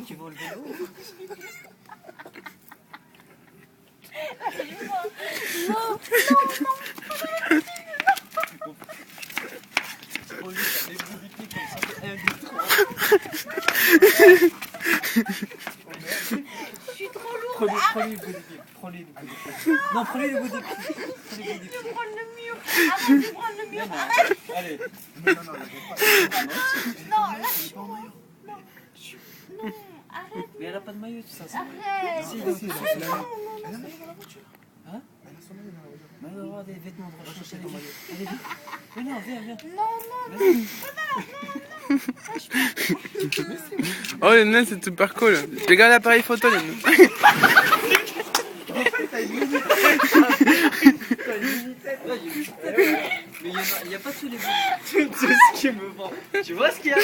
Tu vas enlever l'eau. Je suis trop lourde. Prenez le bout des pieds. Prenez le bout des pieds. Non, prenez le bout des pieds. Prenez le bout des Je pieds. vais prendre le mur. Arrête de prendre le mur. Arrête. Allez. Non, lâche-moi. Non. Non, arrête. Mais elle a pas de maillot, tout ça. Arrête. Si, Si, donc, elle a son maillot dans la voiture. Hein? Elle a son maillot dans la voiture. Mais elle va avoir des vêtements de recherche. Allez, viens. Mais non, viens. Non, Oh, les nains, c'est super cool. Je garde l'appareil photo, les nains. Mais il n'y a pas tous les bouts. Tout ce qui me vend. Tu vois ce qu'il y a?